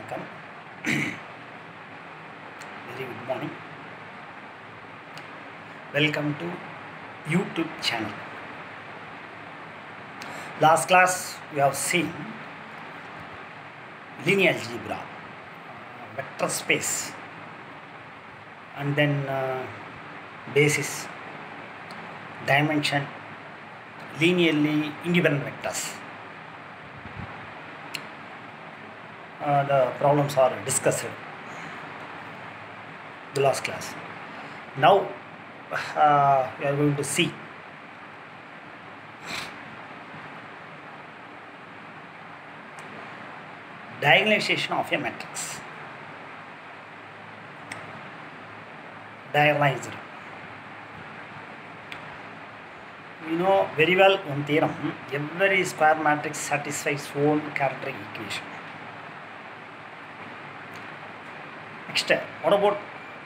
Vanakkam. Very good morning. Welcome to YouTube channel. Last class we have seen linear algebra, vector space, and then basis, dimension, linearly independent vectors. The problems are discussed in the last class. Now we are going to see diagonalization of a matrix. Diagonalized. We know very well one theorem: every square matrix satisfies own characteristic equation. Next, what about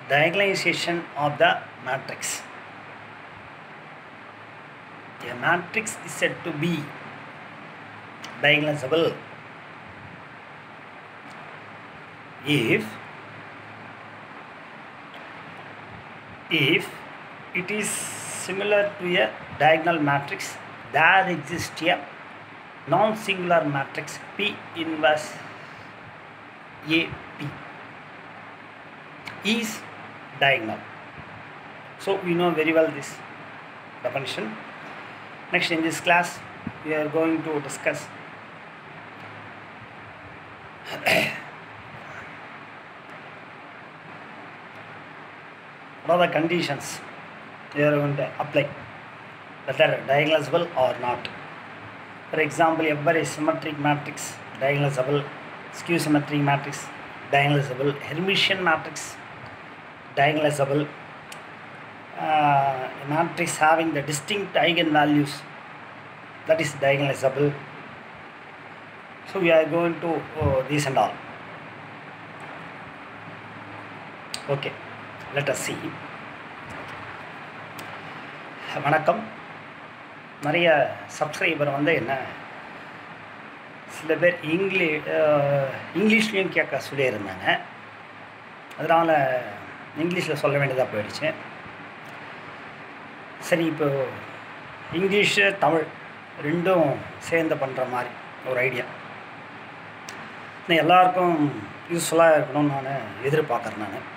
diagonalization of the matrix? A matrix is said to be diagonalizable if it is similar to a diagonal matrix, there exists a non-singular matrix P inverse AP is diagonal. So we know very well this definition. Next, in this class we are going to discuss what are the conditions we are going to apply, whether diagonalizable or not. For example, every symmetric matrix diagonalizable, skew symmetric matrix diagonalizable, Hermitian matrix diagonalizable, a matrix having the distinct eigenvalues, that is diagonalizable. So we are going to these and all. Okay, let us see. வணக்கம். நிறைய subscriber என்ன சில பேர் இங்கிலீஷ்லேயும் கேட்க சொல்லியிருந்தாங்க. அதனால் இங்கிலீஷில் சொல்ல வேண்டியதாக போயிடுச்சு. சரி, இப்போ இங்கிலீஷு தமிழ் ரெண்டும் சேர்ந்து பண்ணுற மாதிரி ஒரு ஐடியா எல்லாருக்கும் யூஸ்ஃபுல்லாக இருக்கணும்னு நான் எதிர்பார்க்குறேன். நான்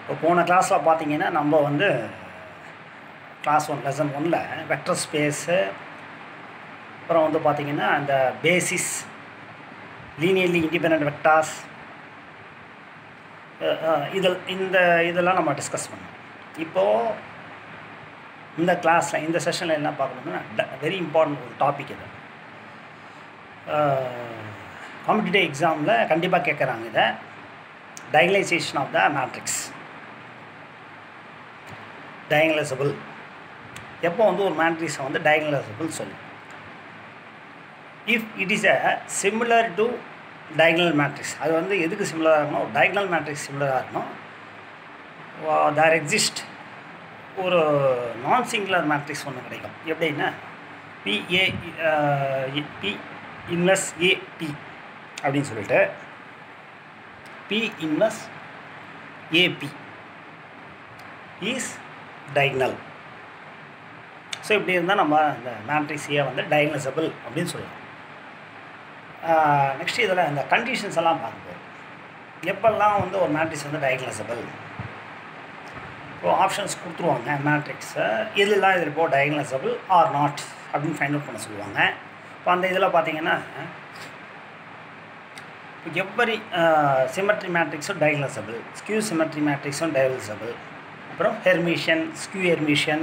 இப்போ போன கிளாஸில் பார்த்தீங்கன்னா நம்ம கிளாஸ் 1 லெசன் 1ல் வெக்டர் ஸ்பேஸு, அப்புறம் பார்த்திங்கன்னா அந்த பேசிஸ், லீனியர்லி இண்டிபெண்டன்ட் வெக்டார்ஸ், இதெல்லாம் நம்ம டிஸ்கஸ் பண்ணோம். இப்போது இந்த கிளாஸில் இந்த செஷனில் என்ன பார்க்கணும்னா வெரி இம்பார்ட்டன்ட் ஒரு டாபிக் இது. காம்படிட்டிவ் எக்ஸாமில் கண்டிப்பாக கேட்குறாங்க இதை, diagonalization of the matrix. diagonalizable எப்போ ஒரு மேட்ரிக்ஸை diagonalizable சொல்லும்? If it is a similar to diagonal matrix, அது எதுக்கு சிமிலராக இருக்கணும்? diagonal matrix சிமிலராக இருக்கணும். there exist ஒரு நான் சிங்குலர் மேட்ரிக்ஸ் ஒன்று கிடைக்கும். எப்படின்னா P இன்வெர்ஸ் AP அப்படின்னு சொல்லிட்டு P inverse AP is diagonal. So இப்படி இருந்தால் நம்ம இந்த மேட்ரிக்ஸையே diagonalizable அப்படின்னு சொல்லலாம். நெக்ஸ்ட் இதில் இந்த கண்டிஷன்ஸ் எல்லாம் பார்க்கும்போது எப்பெல்லாம் ஒரு மேட்ரிக்ஸ் diagonalizable, இப்போ ஆப்ஷன்ஸ் கொடுத்துருவாங்க மேட்ரிக்ஸை, இதெல்லாம் இதில் இப்போ diagonalizable ஆர் நாட் அப்படின்னு ஃபைண்ட் அவுட் பண்ண சொல்லுவாங்க. இப்போ அந்த இதில் பார்த்தீங்கன்னா every symmetry matrix diagonalizable, skew symmetry matrix diagonalizable, அப்புறம் Hermitian, skew Hermitian,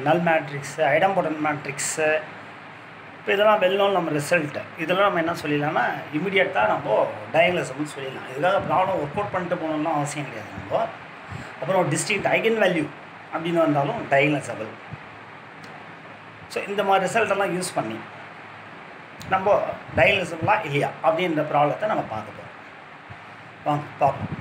null matrix, idempotent matrix, இப்போ இதெல்லாம் வெல்நோன் நம்ம ரிசல்ட். இதெல்லாம் நம்ம என்ன சொல்லிடலாம்னா இமீடியட்டாக நம்ம diagonalizable சொல்லிடலாம். இதுக்காக ப்ராப்ளம் ஒர்க் அவுட் பண்ணிட்டு போகணும்லாம் அவசியம் கிடையாது. நம்ம அப்புறம் டிஸ்டிங்க்ட் ஐகன் வேல்யூ அப்படின்னு வந்தாலும் diagonalizable. ஸோ இந்த மாதிரி ரிசல்ட்டெல்லாம் யூஸ் பண்ணி நம்ம diagonalizable இல்லையா அப்படின்ற ப்ராப்ளத்தை நம்ம பார்க்க போகிறோம். வாங்க பார்ப்போம்.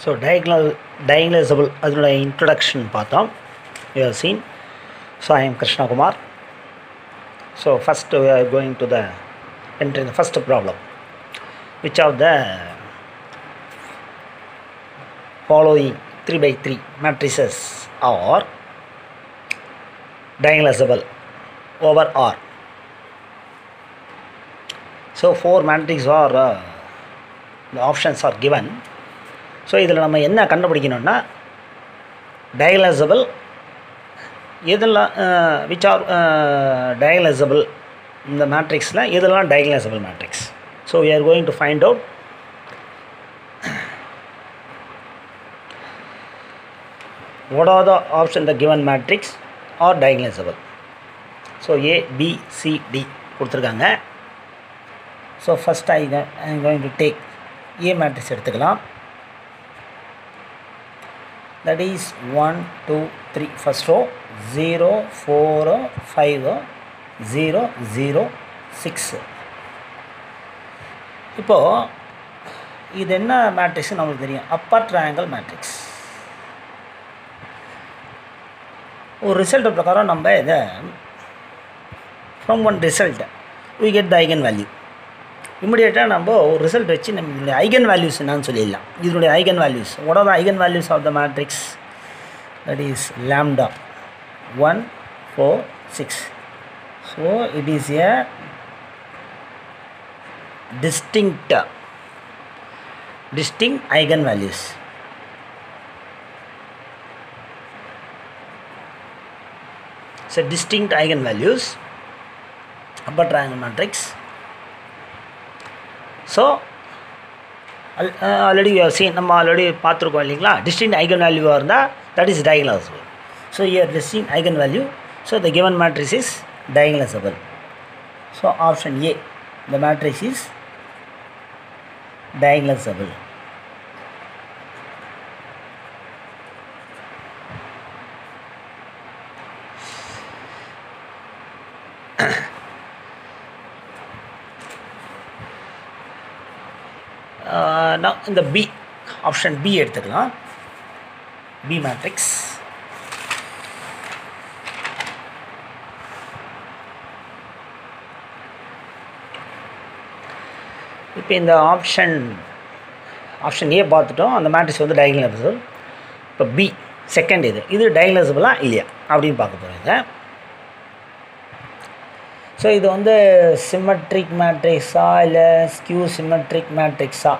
ஸோ diagonalizable அதனுடைய இன்ட்ரடக்ஷன் பார்த்தோம். You have seen. So I am Krishnakumar. So first we are going to the entering the first problem. Which of the following 3 by 3 matrices are diagonalizable over R? So 4 matrices are the options are given. So இதில் நம்ம என்ன கண்டுபிடிக்கணும்னா diagonalizable எதெல்லாம் which are diagonalizable இந்த மேட்ரிக்ஸில் எதெல்லாம் diagonalizable matrix. So we are going to find out what are the options the given matrix are diagonalizable. So A, B, C, D கொடுத்துருக்காங்க. So first I am going to take A matrix எடுத்துக்கலாம். That is 1, 2, 3 first row 0, 4, 5, 0, 0, 6. இப்போது இது என்ன matrix நம்மளுக்கு தெரியும், Appar triangle matrix. ஒரு result பிரகாரம் நம்ம இதை from one result we get the eigen value. இமிடியேட்டாக நம்ம ஒரு ரிசல்ட் வச்சு நம்ம இதனுடைய ஐகன் வேல்யூஸ் என்னன்னு சொல்லிடலாம். இதனுடைய eigen values, what are the eigen values of the matrix? That is lambda 1, 4, 6. So it is a distinct eigen values. So distinct eigen values upper triangle matrix. So already we have seen, நம்ம already பார்த்துருக்கோம் இல்லைங்களா, distinct eigen value இருந்தால் that is diagonalizable. So here distinct eigen value, so the given matrix is diagonalizable. So option A, the matrix is diagonalizable. Now in the B, option B எடுத்துக்கலாம். B matrix. இப்போ இந்த option A பார்த்துட்டோம், அந்த matrix வந்து diagonalizable. இப்போ B second இது diagonalizable இல்லையா அப்படின்னு பார்க்க போகிறீங்க. ஸோ இது வந்து சிமெட்ரிக் மேட்ரிக்ஸா இல்லை ஸ்கியூ சிமெட்ரிக் மேட்ரிக்ஸா?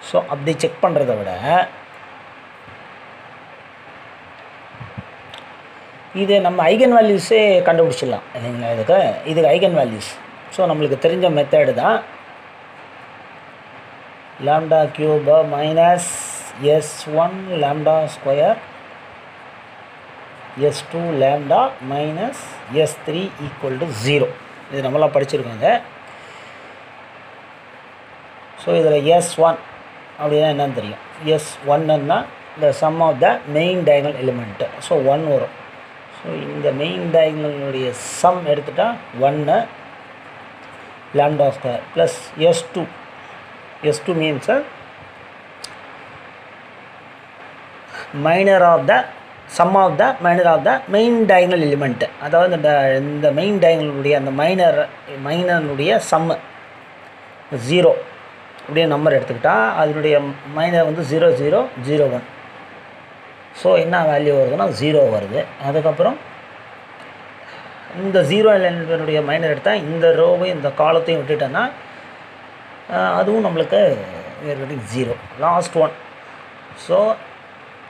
ஸோ அப்படி செக் பண்ணுறத விட இது நம்ம ஐகன் வேல்யூஸே கண்டுபிடிச்சிடலாம் இல்லைங்களா. இதுக்கு ஐகன் வேல்யூஸ் ஸோ நம்மளுக்கு தெரிஞ்ச மெத்தடு தான். Lambda cube minus S1 lambda square S2 lambda minus S3 equal to 0. இது நம்மளாம் படிச்சிருக்கோங்க. ஸோ இதில் S1 அப்படின்னா என்னன்னு தெரியும். S1ன்னா the sum of the main diagonal element. So 1 வரும். ஸோ இந்த மெயின் டயகனலுடைய சம் எடுத்துட்டா 1 lambda square plus S2 means minor of the sum of the minor of the main diagonal element. அதாவது இந்த மெயின் டயகனலுடைய அந்த மைனருடைய சம் 0 அப்படியே நம்பர் எடுத்துக்கிட்டால் அதனுடைய minor வந்து 0, 0, 0, 1. ஸோ என்ன வேல்யூ வருதுன்னா 0 வருது. அதுக்கப்புறம் இந்த 0 எலிமெண்ட்டுடைய மைனர் எடுத்தால் இந்த ரோவையும் இந்த காலத்தையும் விட்டுட்டோன்னா அதுவும் நம்மளுக்கு 0. Last one. So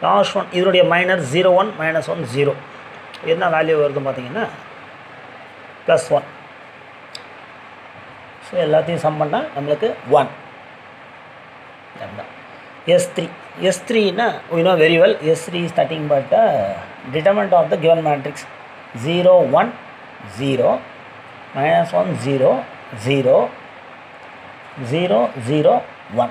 last one இதனுடைய மைனர் 0, 1, -1, 0. என்ன வேல்யூ வருதுன்னு பார்த்தீங்கன்னா +1. ஸோ எல்லாத்தையும் சம் பண்ணால் நம்மளுக்கு 1. S3ன்னா we know very well, S3 is nothing but determinant of the given matrix 0, 1, 0, -1, 0, 0, 0, 0, 1.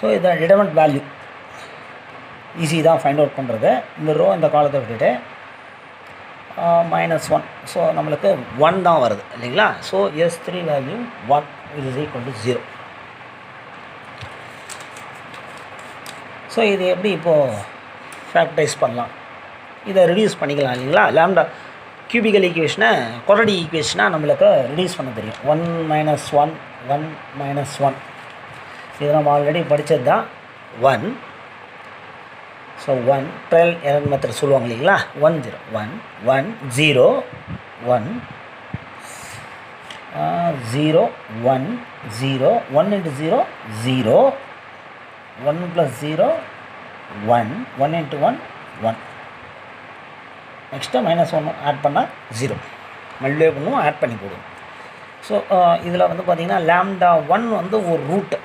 So இதை டிடர்மெண்ட் வேல்யூ ஈஸி தான் ஃபைண்ட் அவுட் பண்ணுறது. இந்த ரோ இந்த காலத்தை விட்டுட்டு -1. ஸோ நம்மளுக்கு 1 தான் வருது இல்லைங்களா. So S3 value 1 is equal to 0. So இது எப்படி இப்போது ஃபேக்டரைஸ் பண்ணலாம், இதை ரிடியூஸ் பண்ணிக்கலாம் இல்லைங்களா. லாம்டா கியூபிக்கல் ஈக்குவேஷனை கொரடி ஈக்குவேஷனாக நம்மளுக்கு ரிடியூஸ் பண்ண தெரியும். 1 - 1 1 - 1 இது நம்ம ஆல்ரெடி படித்தது தான். 1 ஸோ 1 ட்ரையல் எரர் மெத்தட் சொல்லுவாங்க இல்லைங்களா. 1 0 1 1 0 1 0 1 0 1 into 0 0 1 plus 0 1 1 into 1 1 next -1 add பண்ணால் 0 மல்டிப்ளை பண்ணுவோம், ஆட் பண்ணி போடுவோம். ஸோ இதில் வந்து பார்த்திங்கன்னா லாம்டா 1 வந்து ஒரு ரூட்டு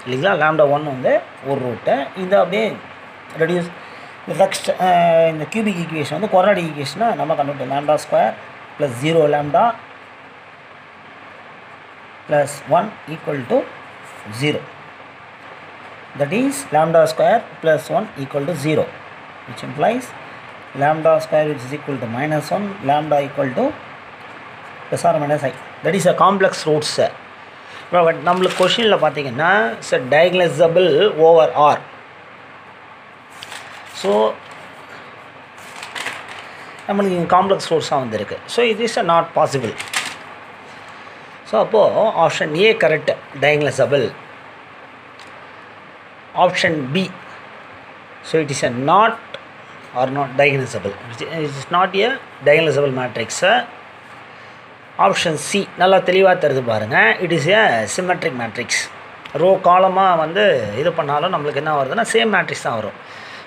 இல்லைங்களா. லாம்டா 1 வந்து ஒரு ரூட்டு. இதை அப்படியே ரெடியூஸ் நெக்ஸ்ட் இந்த கியூபிக் ஈக்குவேஷன் வந்து கொராடி ஈக்குவேஷனை நம்ம கண்டுபிடிச்சோம். Lambda square plus 0 lambda plus 1 equal to 0. That is lambda square plus 1 equal to 0, which implies lambda square which is equal to -1, lambda equal to plus or minus I. That is a complex roots. But நம்மளுக்கு கொஷினில் பார்த்தீங்கன்னா it's diagonalizable over R. So நம்மளுக்கு இங்கே complex ரூட்ஸாக வந்துருக்கு. So இது is not possible. So அப்போது option A correct, diagonalizable. Option B, so it is not diagonalizable. It is not a diagonalizable matrix. Option C நல்லா தெளிவாக தருது பாருங்கள். It is a symmetric matrix. Row காலமாக வந்து இது பண்ணாலும் நம்மளுக்கு என்ன வருதுன்னா சேம் மேட்ரிக்ஸ் தான் வரும்.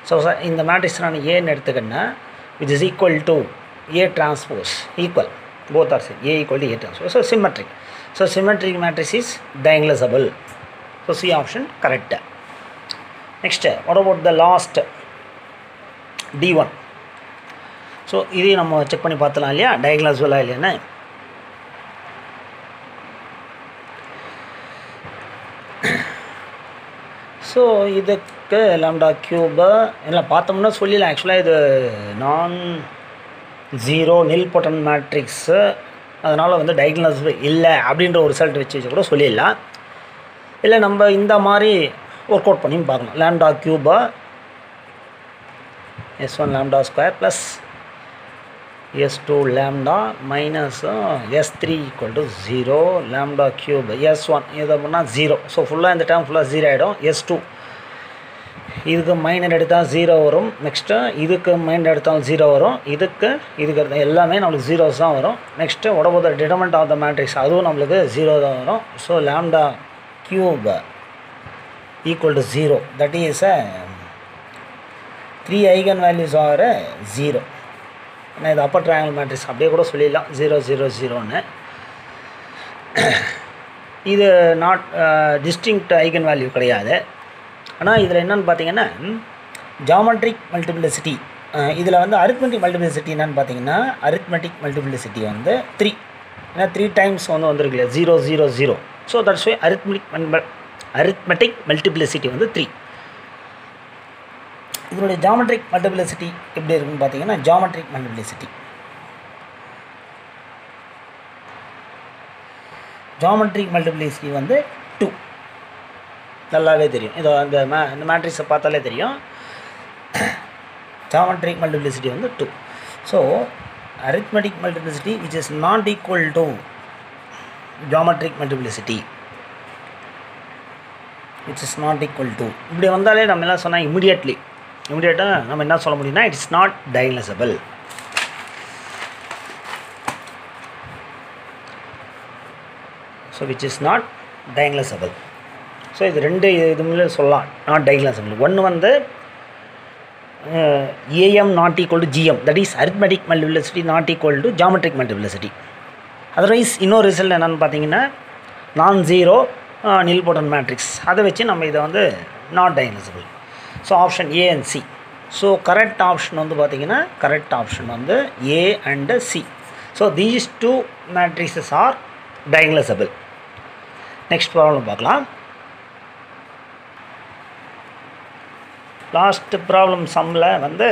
ஸோ இந்த மேட்ரிக்ஸ் நான் ஏன்னு எடுத்துக்கிட்டேன்னா which is equal to A transpose, equal both are same, A equal to A transpose. So symmetric. So symmetric matrix is diagonalizable. So C option correct. Next, what about the last D1? So இதை நம்ம check பண்ணி பார்த்தலாம் இல்லையா, diagonalizable இல்லைன்னா. So இதுக்கு lambda cube எல்லாம் பார்த்தோம்னா சொல்லிடலாம். ஆக்சுவலாக இது நான் ஜீரோ நில் பொட்டன் மேட்ரிக்ஸு, அதனால் வந்து diagonalizable இல்லை அப்படின்ற ஒரு ரிசல்ட் வச்சு கூட சொல்லிடலாம். இல்லை நம்ம இந்த மாதிரி ஒர்க் அவுட் பண்ணி பார்க்கலாம். Lambda Cuba S1 lambda square plus S2 lambda minus S3 equal to 0 lambda cube S1 இதை பண்ணால் 0. ஸோ ஃபுல்லாக இந்த டேர்ம் ஃபுல்லாக 0 ஆகிடும். S2 இதுக்கு மைனர் எடுத்தால் 0 வரும். நெக்ஸ்ட்டு இதுக்கு மைனர் எடுத்தாலும் 0 வரும். இதுக்கு எல்லாமே நம்மளுக்கு 0s தான் வரும். நெக்ஸ்ட்டு உடம்பு டிட்டர்மெண்ட் ஆஃப் த மேட்ரிக்ஸ் அதுவும் நம்மளுக்கு 0 தான் வரும். So lambda cube equal to 0. That is 3 eigen values ஆகிற 0. ஏன்னா இது அப்பர் ட்ரையாங்கிள் மேட்ரிக்ஸ் அப்படியே கூட சொல்லிடலாம் 0 0 0ன்னு. இது நாட் டிஸ்டிங்க்ட் ஐகன் வேல்யூ கிடையாது. ஆனால் இதில் என்னென்னு பார்த்தீங்கன்னா ஜாமெட்ரிக் மல்டிப்ளிசிட்டி, இதில் வந்து அரித்மெட்டிக் மல்டிப்ளிசிட்டி என்னென்னு பார்த்தீங்கன்னா அரித்மெட்டிக் மல்டிப்ளிசிட்டி வந்து 3. ஏன்னா 3 டைம்ஸ் வந்து வந்துருக்கு இல்லையா 0 0 0. So that's why arithmetic multiplicity வந்து 3. இதனுடைய ஜாமெட்ரிக் மல்டிப்ளிசிட்டி எப்படி இருக்குன்னு பார்த்தீங்கன்னா ஜாமெட்ரிக் மல்டிப்ளிசிட்டி வந்து 2. நல்லாவே தெரியும். இதோ அந்த மேட்ரிக்ஸை பார்த்தாலே தெரியும். ஜாமெட்ரிக் மல்டிப்ளிசிட்டி வந்து 2. So arithmetic multiplicity which is not equal to geometric multiplicity which is not equal to இப்படி வந்தாலே நம்ம என்ன சொன்னால் இமிடியேட்டாக நம்ம என்ன சொல்ல முடியும்னா it's not diagonalizable. So which is not diagonalizable. So இது ரெண்டு இது முன்னாடி சொல்லலாம் நாட் diagonalizable. ஒன்று வந்து AM not equal to GM, that is arithmetic multiplicity not equal to geometric multiplicity. Otherwise இன்னொரு ரிசல்ட் என்னென்னு பார்த்தீங்கன்னா நான் ஜீரோ நில் பொட்டன் மேட்ரிக்ஸ், அதை வச்சு நம்ம இதை வந்து not diagonalizable. So option A and C. So correct option வந்து பார்த்திங்கன்னா கரெக்ட் ஆப்ஷன் வந்து A and C. So these 2 matrices are diagonalizable. Next problem பார்க்கலாம். லாஸ்ட் ப்ராப்ளம் சம்மில் வந்து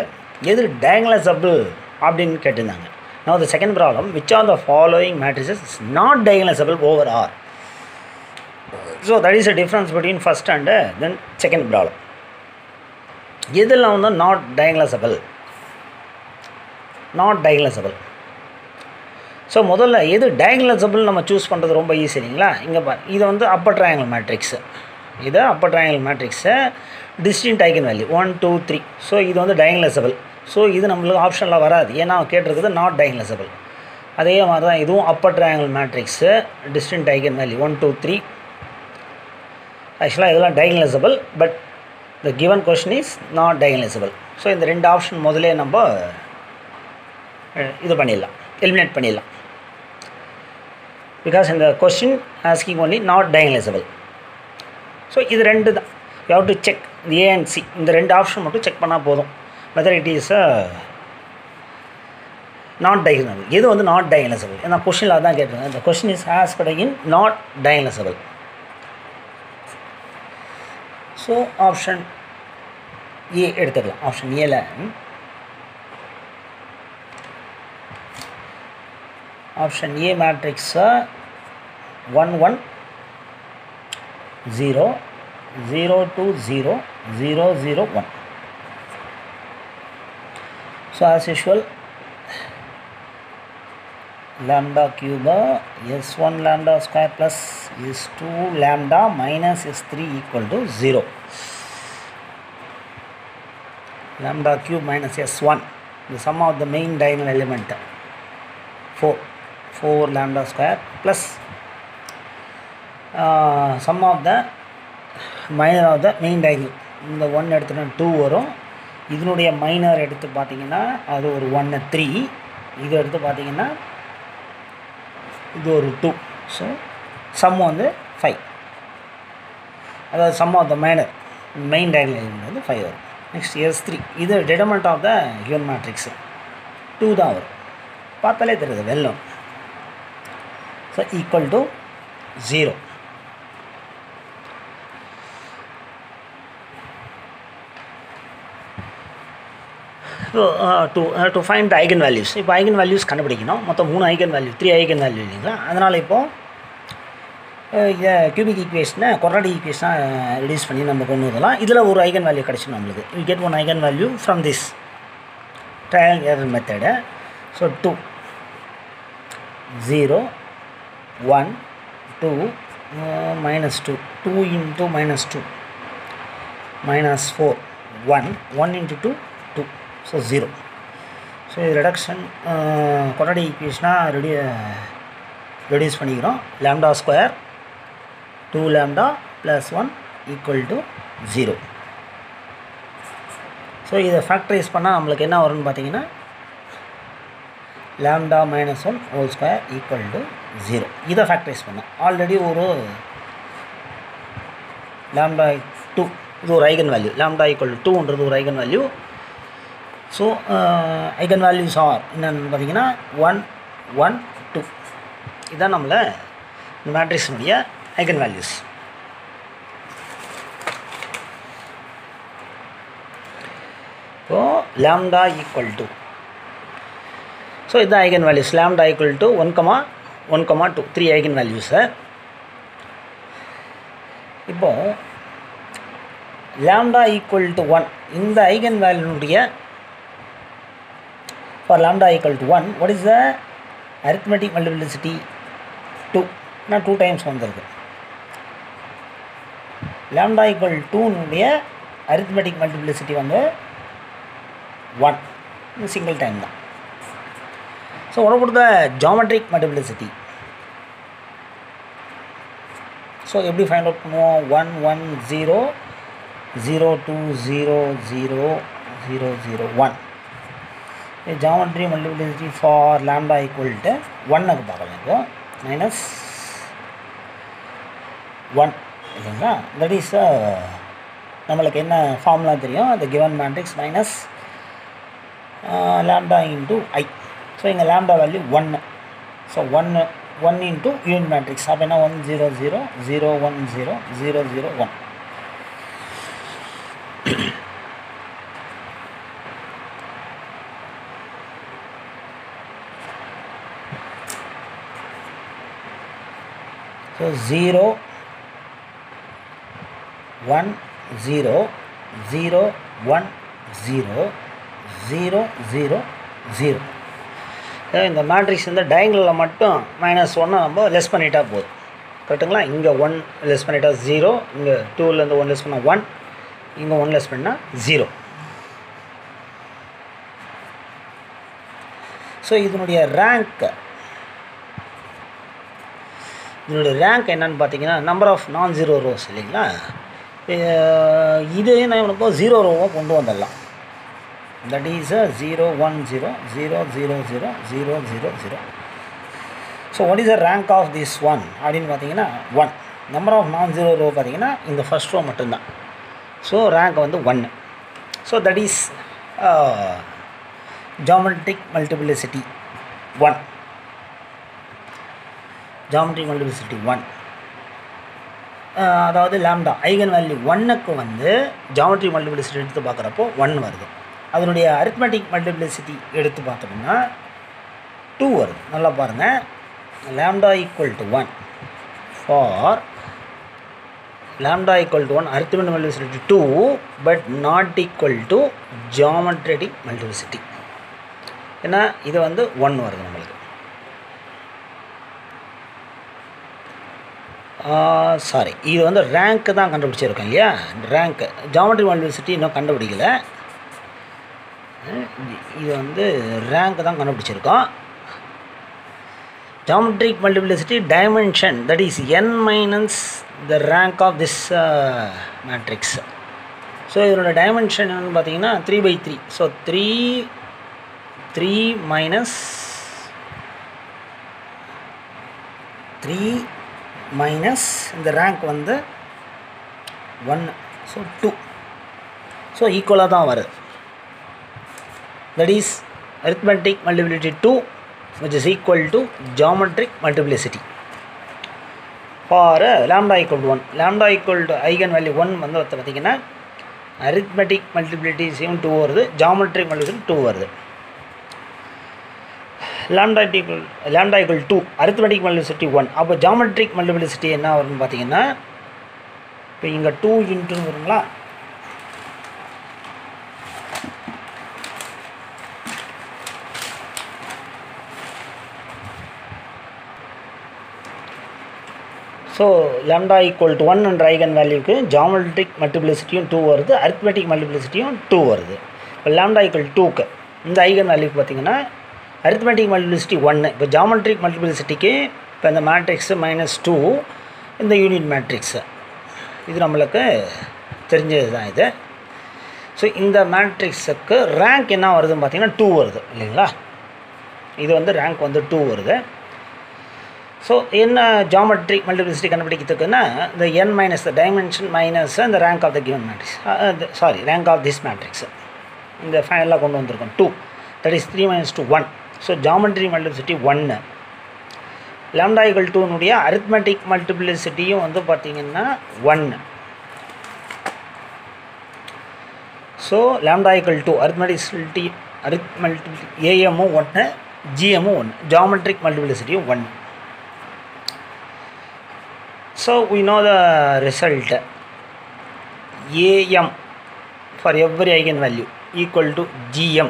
எது diagonalizable அப்படின்னு கேட்டிருந்தாங்க. Now the second problem, which are the following matrices is not diagonalizable over R? So that is the difference between first and then second problem. இதெல்லாம் வந்து not diagonalizable. So முதல்ல எது டயக்னலைசபிள் நம்ம சூஸ் பண்ணுறது ரொம்ப ஈஸி இல்லைங்களா? இங்கே இது வந்து அப்பர் ட்ரையாங்கிள் மேட்ரிக்ஸு. இது upper triangle matrix distinct eigen value 1 2 3. So இது வந்து டயக்னலைசபிள். ஸோ இது நம்மளுக்கு ஆப்ஷனில் வராது, ஏன்னா கேட்டிருக்குது நாட் டயக்னலைசபிள். அதே மாதிரி தான் இதுவும் upper triangle matrix distinct eigen value 1 2 3. ஆக்சுவலாக இதெல்லாம் diagonalizable, but the given question is not diagonalizable. So இந்த ரெண்டு ஆப்ஷன் முதலே நம்ம இது பண்ணிடலாம், எலிமினேட் பண்ணிடலாம். பிகாஸ் இந்த question asking only not diagonalizable. So இது ரெண்டு தான் you have to check. A and C இந்த ரெண்டு ஆப்ஷன் மட்டும் செக் பண்ணால் போதும், whether it is not diagonalizable. எது வந்து நாட் டயக்னலைசபிள், ஏன்னா கொஷினில் அதான் கேட்டிருக்கேன். இந்த question is asked in not diagonalizable. So option A எடுத்துக்கலாம். ஆப்ஷன் ஏல ஆப்ஷன் ஏ மேட்ரிக்ஸை 1 1 0 0 2 0 0 0 1. So as usual, lambda cube s1 lambda square plus s2 lambda minus s3 equal to 0. Lambda cube minus s1, the sum of the main diagonal element 4 lambda square plus sum of the minor of the main diagonal. இந்த 1 எடுத்துனா 2 வரும். இதனுடைய minor எடுத்து பார்த்தீங்கன்னா அது ஒரு 1 3. இது எடுத்து பார்த்தீங்கன்னா இது ஒரு 2. ஸோ சம் வந்து 5. அதாவது sum of the minor main diagonal வந்து 5 வரும். நெக்ஸ்ட் S3, இது determinant of the given matrix 2 தான் வரும். பார்த்தாலே தெரியுது வெல்லம். So equal to 0. So to find the eigen values. இப்போ ஐகன் வேல்யூஸ் கண்டுபிடிக்கணும். மொத்தம் 3 ஐகன் வேல்யூ, 3 ஐகன் வேல்யூ இல்லைங்களா? அதனால் இப்போது இதை கியூபிக் ஈக்குவேஷனை குவாட்ராட்டிக் ஈக்குவேஷனாக ரெடியூஸ் பண்ணி நம்ம கொண்டு வரலாம். இதில் ஒரு ஐகன் வேல்யூ கிடச்சிடும் நம்மளுக்கு. We get one eigen value from this triangle method. So 2 0 1 2 minus 2 2 into minus 2 minus 4 1 1 into 2 2. So 0. So reduction quadratic equation reduce பண்ணிக்கிறோம். lambda square 2 lambda plus 1 equal to 0. So இதை ஃபேக்டரைஸ் பண்ணால் நம்மளுக்கு என்ன வரும்னு பார்த்தீங்கன்னா lambda minus 1 whole square equal to 0. இதை factorise பண்ணோம். Already ஒரு lambda 2 இது ஒரு eigen value, lambda equal to 2ன்றது ஒரு eigen value. So eigen values are என்னென்னு பார்த்தீங்கன்னா 1 1 2. இதுதான் நம்மள இந்த மேட்ரிக்ஸினுடைய ஐகன் வேல்யூஸ். இப்போது lambda equal to, ஸோ இதுதான் eigen values. lambda equal to 1 1 2 3 eigen வேல்யூஸை. இப்போது lambda equal to 1 இந்த ஐகன் வேல்யூனுடைய for lambda equal to 1 what is the arithmetic multiplicity? 2. நான் 2 times வந்திருக்கு. lambda equal to 2னுடைய arithmetic multiplicity வந்து 1 single time தான். So what about the geometric multiplicity? So எப்படி find out பண்ணுவோம்? 1 1 0 0 2 0 0 0 0 1. Geometry multiplicity for lambda equal to 1க்கு பார்க்கலாம். இப்போ minus 1 இல்லைங்களா? தட் இஸ் நம்மளுக்கு என்ன ஃபார்முலா தெரியும்? the given matrix minus lambda into I. So இங்கே lambda value 1. So 1 into unit matrix. அப்போ என்ன 1 0 0 0 1 0 0 0 1. ஸோ 0 1 0 0 1 0 0 0 0. இந்த மேட்ரிக்ஸ் வந்து டயங்கலில் மட்டும் -1 நம்ம லெஸ் பண்ணிட்டா போதும். கரெக்டுங்களா? இங்கே 1 லெஸ் பண்ணிட்டா 0, இங்கே 2லேருந்து 1 லெஸ் பண்ணால் 1, இங்கே 1 லெஸ் பண்ணால் 0. ஸோ இதனுடைய ரேங்க் என்னன்னு பார்த்தீங்கன்னா number of non zero rows இல்லைங்களா? இது நான் இவனுக்கு 0 ரோவாக கொண்டு வந்துடலாம். That is 0 1 0 0 0 0 0 0 0. So what is the rank of this one அப்படின்னு பார்த்தீங்கன்னா 1. Number of non zero row பார்த்தீங்கன்னா இந்த ஃபஸ்ட் ரோ மட்டும்தான். ஸோ ரேங்க் வந்து 1. So that is geometric multiplicity 1. Geometric multiplicity 1, அதாவது லாம்டா ஐகன் வேல்யூ 1க்கு வந்து ஜாமெட்ரிக் மல்டிப்ளிசிட்டி எடுத்து பார்க்குறப்போ 1 வருது. அதனுடைய அரித்மெட்டிக் மல்டிப்ளிசிட்டி எடுத்து பார்த்தோம்னா 2 வருது. நல்லா பாருங்கள், lambda equal to 1 for lambda equal to 1 arithmetic multiplicity 2 but not equal to geometric multiplicity. ஏன்னா இது வந்து 1 வருது நம்மளுக்கு. சாரி, இது வந்து ரேங்க்கு தான் கண்டுபிடிச்சிருக்கோம் இல்லையா? ரேங்க்கு ஜாமெட்ரிக் மல்டிப்ளிசிட்டி இன்னும் கண்டுபிடிக்கல. இது வந்து ரேங்க்கு தான் கண்டுபிடிச்சிருக்கோம். Geometric multiplicity dimension, that is n minus the rank of this matrix. So இதோட dimension என்னன்னு பார்த்தீங்கன்னா 3/3. So 3 minus இந்த ரேங்க் வந்து 1, so 2. So ஈக்குவலாக தான் வருது. That is arithmetic multiplicity 2 which is equal to geometric multiplicity for lambda equal to 1. Lambda equal to eigen value 1 வந்து பார்த்தீங்கன்னா arithmetic multiplicity 2 வருது, geometric multiplicity 2 வருது. lambda equal 2 arithmetic multiplicity 1. அப்போ geometric multiplicity என்ன வரும்னு பார்த்தீங்கன்னா இப்போ இங்கே 2 இன்ட்டுன்னு வருங்களா? ஸோ lambda equal to 1 என்ற ஐகன் வேல்யூக்கு ஜாமெட்ரிக் மல்டிப்ளிசிட்டியும் 2 வருது, அரித்மெட்டிக் மல்டிப்ளிசிட்டியும் 2 வருது. இப்போ lambda equal to 2க்கு இந்த ஐகன் வேல்யூக்கு பார்த்தீங்கன்னா அரித்மெட்டிக் மல்டிப்ளிசிட்டி 1. இப்போ ஜாமெட்ரிக் மல்டிப்ளிசிட்டிக்கு இப்போ இந்த மேட்ரிக்ஸு -2 இந்த யூனிட் மேட்ரிக்ஸு இது நம்மளுக்கு தெரிஞ்சது தான் இது. ஸோ இந்த மேட்ரிக்ஸுக்கு ரேங்க் என்ன வருதுன்னு பார்த்தீங்கன்னா 2 வருது இல்லைங்களா? இது வந்து ரேங்க் வந்து 2 வருது. ஸோ என்ன ஜாமெட்ரிக் மல்டிப்ளிசிட்டி கண்டுபிடிக்கிறதுக்குன்னா இந்த n minus the dimension minus இந்த rank of the given matrix, rank of this matrix இந்த ஃபைனலாக கொண்டு வந்திருக்கோம் 2. That is 3 minus 2 1. So geometric multiplicity 1. lambda equal to னுடைய அரித்மெட்டிக் மல்டிப்ளிசிட்டியும் வந்து பார்த்திங்கன்னா 1. So lambda equal to arithmeticity ஏஎம்மும் 1, ஜிஎம்மும் 1, ஜாமெட்ரிக் மல்டிப்ளிசிட்டியும் 1. So we know the result AM for every eigenvalue equal to GM.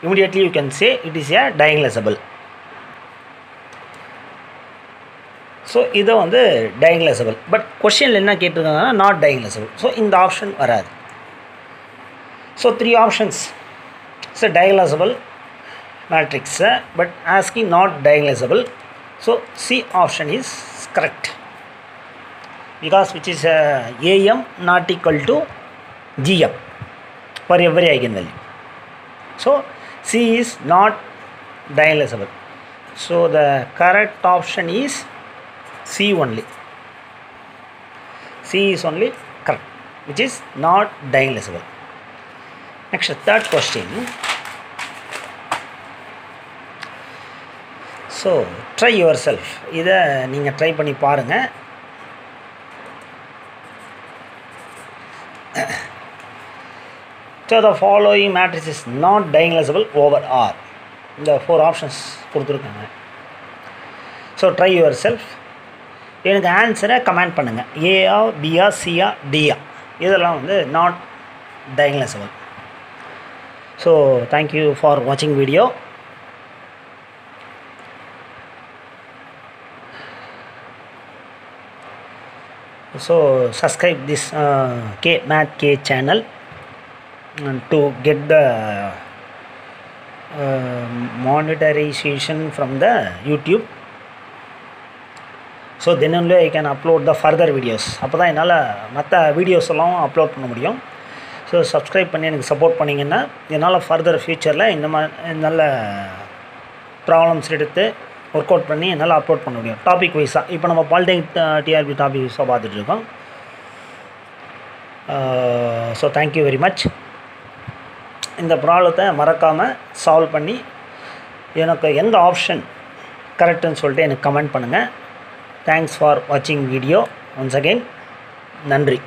Immediately you can say it is a diagonalizable. So இது வந்து diagonalizable. But question என்ன கேட்டிருக்காங்கன்னா not diagonalizable. So இந்த option வராது. So 3 options. So diagonalizable matrix but asking not diagonalizable. So C option is correct. Because which is AM not equal to GM for every eigenvalue. So C is not diagonalizable. So the correct option is C only. C is only correct, which is not diagonalizable. Next, third question. So try yourself. இதை நீங்கள் try பண்ணி பாருங்கள். So the following matrix is not diagonalizable over R. இந்த 4 options கொடுத்துருக்காங்க. So try your self. எனக்கு ஆன்சரை comment பண்ணுங்கள். ஏஆ, பிஆ, சிஆ, டிஆ இதெல்லாம் வந்து not diagonalizable. So thank you for வாட்சிங் video. So subscribe this Math K channel to get the monetization from the YouTube. So then only I can upload the further videos. அப்போ தான் என்னால் மற்ற வீடியோஸ் எல்லாம் அப்லோட் பண்ண முடியும். ஸோ சப்ஸ்கிரைப் பண்ணி எனக்கு சப்போர்ட் பண்ணிங்கன்னா என்னால் ஃபர்தர் ஃப்யூச்சரில் இந்த மாதிரி நல்ல ப்ராப்ளம்ஸ் எடுத்து ஒர்க் அவுட் பண்ணி என்னால் அப்லோட் பண்ண முடியும் டாபிக் வைஸாக. இப்போ நம்ம பாலிடெக்னிக் டிஆர்பி டாபிக் வைஸாக பார்த்துட்ருக்கோம். So thank you very much. இந்த ப்ராப்ளத்தை மறக்காமல் சால்வ் பண்ணி எனக்கு எந்த ஆப்ஷன் கரெக்டுன்னு சொல்லிட்டு எனக்கு கமெண்ட் பண்ணுங்கள். தேங்க்ஸ் ஃபார் வாட்சிங் வீடியோ ஒன்ஸ் அகெயின். நன்றி.